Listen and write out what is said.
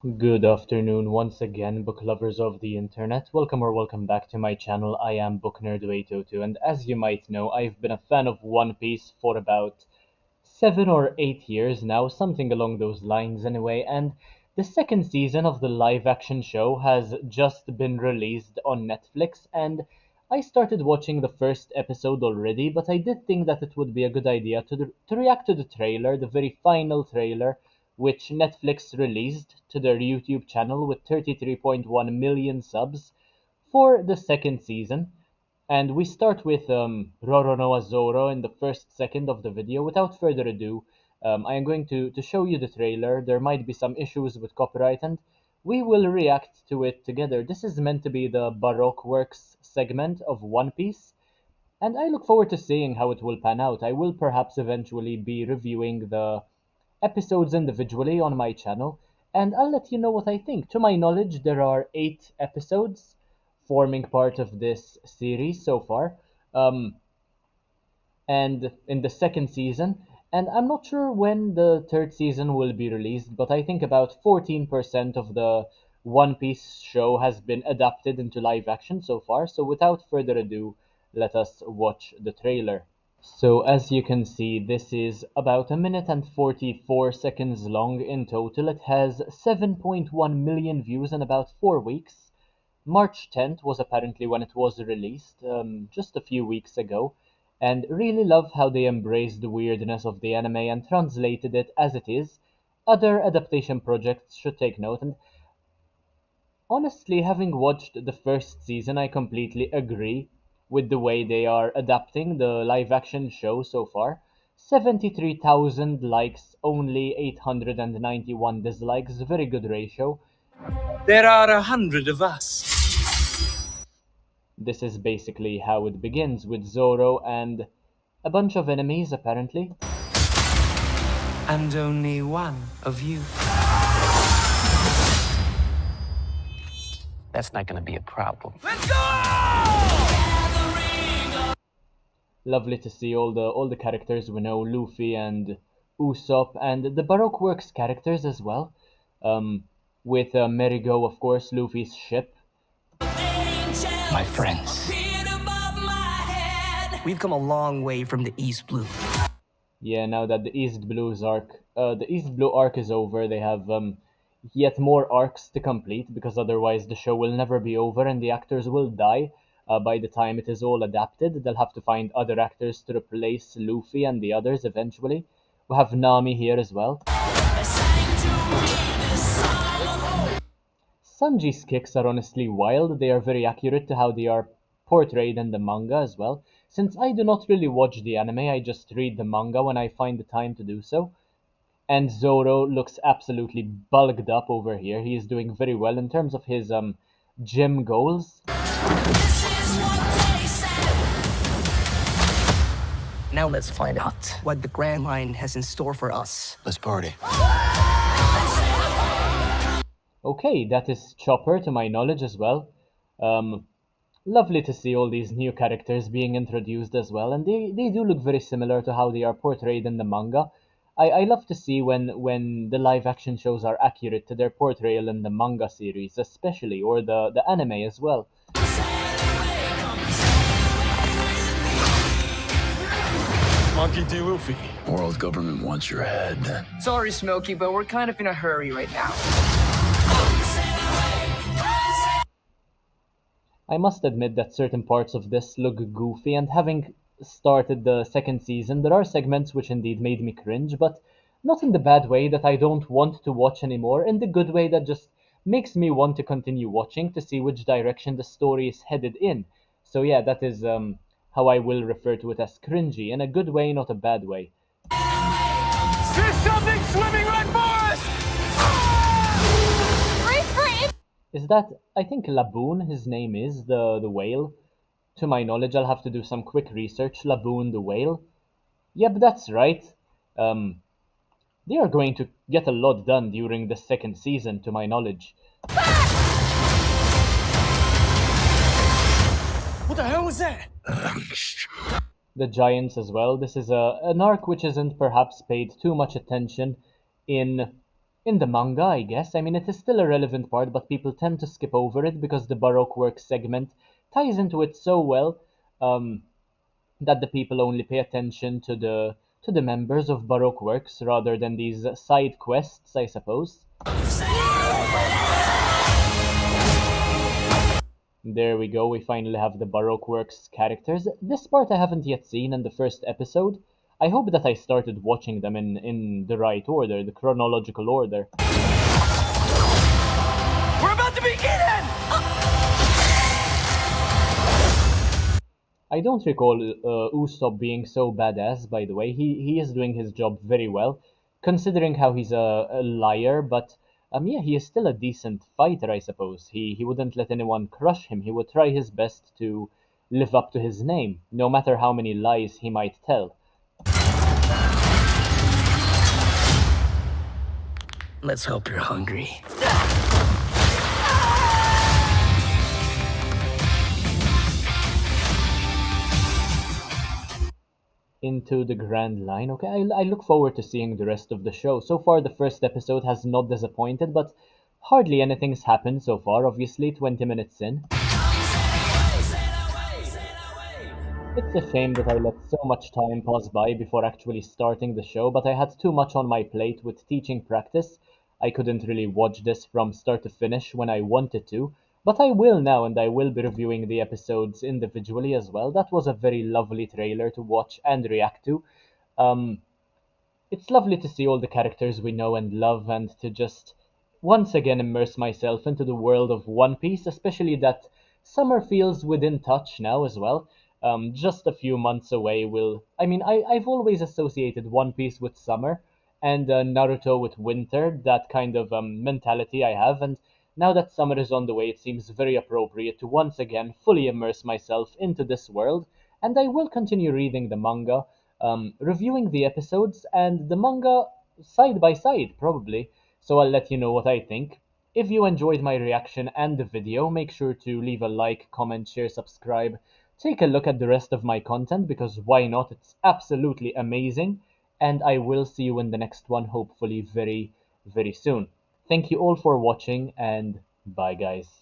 Good afternoon once again, book lovers of the internet. Welcome or welcome back to my channel. I am Book Nerd 802, and as you might know, I've been a fan of One Piece for about 7 or 8 years now, something along those lines anyway, and the second season of the live action show has just been released on Netflix, and I started watching the first episode already, but I did think that it would be a good idea to react to the trailer, the very final trailer, which Netflix released to their YouTube channel with 33.1 million subs for the second season. And we start with Roronoa Zoro in the first second of the video. Without further ado, I am going to show you the trailer. There might be some issues with copyright, and we will react to it together. This is meant to be the Baroque Works segment of One Piece, and I look forward to seeing how it will pan out. I will perhaps eventually be reviewing the episodes individually on my channel, and I'll let you know what I think. To my knowledge, there are 8 episodes forming part of this series so far, um, and in the second season. And I'm not sure when the third season will be released, but I think about 14% of the One Piece show has been adapted into live action so far. So without further ado, let us watch the trailer. So as you can see, this is about a minute and 44 seconds long in total. It has 7.1 million views in about 4 weeks. March 10th was apparently when it was released, just a few weeks ago, and really love how they embraced the weirdness of the anime and translated it as it is. Other adaptation projects should take note, and honestly, having watched the first season, I completely agree with the way they are adapting the live action show so far. 73,000 likes, only 891 dislikes, very good ratio. There are 100 of us. This is basically how it begins, with Zoro and a bunch of enemies apparently. And only one of you. That's not gonna be a problem. Let's go! Lovely to see all the characters we know, Luffy and Usopp, and the Baroque Works characters as well. With Merigo, of course, Luffy's ship. My friends. We've come a long way from the East Blue. Yeah, now that the East Blue arc is over, they have yet more arcs to complete, because otherwise the show will never be over and the actors will die by the time it is all adapted. They'll have to find other actors to replace Luffy and the others eventually. We have Nami here as well. Sanji's kicks are honestly wild. They are very accurate to how they are portrayed in the manga as well. Since I do not really watch the anime, I just read the manga when I find the time to do so. And Zoro looks absolutely bulked up over here. He is doing very well in terms of his gym goals. Now let's find out what the Grand Line has in store for us. Let's party. Okay, that is Chopper to my knowledge as well. Lovely to see all these new characters being introduced as well, and they do look very similar to how they are portrayed in the manga. I love to see when the live action shows are accurate to their portrayal in the manga series, especially, or the anime as well. Monkey D. Luffy. World government wants your head. Sorry, Smokey, but we're kind of in a hurry right now. I must admit that certain parts of this look goofy, and having started the second season, there are segments which indeed made me cringe, but not in the bad way that I don't want to watch anymore, in the good way that just makes me want to continue watching to see which direction the story is headed in. So yeah, that is how I will refer to it, as cringy, in a good way, not a bad way. There's something swimming right for us! Is that, I think Laboon, his name is, the whale? To my knowledge, I'll have to do some quick research. Laboon the whale? Yep, that's right. They are going to get a lot done during the second season, to my knowledge. What the hell was that? The giants as well. This is an arc which isn't perhaps paid too much attention in In the manga, I guess. I mean, it is still a relevant part, but people tend to skip over it because the Baroque work segment ties into it so well, um, that the people only pay attention to the members of Baroque works rather than these side quests, I suppose. There we go, we finally have the Baroque works characters. This part I haven't yet seen in the first episode. I hope that I started watching them in the right order, the chronological order. We're about to begin! I don't recall Usopp being so badass, by the way. He is doing his job very well, considering how he's a liar, but yeah, he is still a decent fighter, I suppose. He wouldn't let anyone crush him. He would try his best to live up to his name, no matter how many lies he might tell. Let's hope you're hungry. Into the Grand Line. Okay, I look forward to seeing the rest of the show. So far, the first episode has not disappointed, but hardly anything's happened so far, obviously, 20 minutes in. It's a shame that I let so much time pass by before actually starting the show, but I had too much on my plate with teaching practice. I couldn't really watch this from start to finish when I wanted to, but I will now, and I will be reviewing the episodes individually as well. That was a very lovely trailer to watch and react to. Um, it's lovely to see all the characters we know and love and to just once again immerse myself into the world of One Piece, especially that summer feels within touch now as well. Just a few months away will. I mean, I've always associated One Piece with summer and Naruto with winter, that kind of mentality I have. And now that summer is on the way, it seems very appropriate to once again fully immerse myself into this world. And I will continue reading the manga, reviewing the episodes and the manga side by side, probably. So I'll let you know what I think. If you enjoyed my reaction and the video, make sure to leave a like, comment, share, subscribe. Take a look at the rest of my content because why not? It's absolutely amazing. And I will see you in the next one, hopefully very, very soon. Thank you all for watching and bye, guys.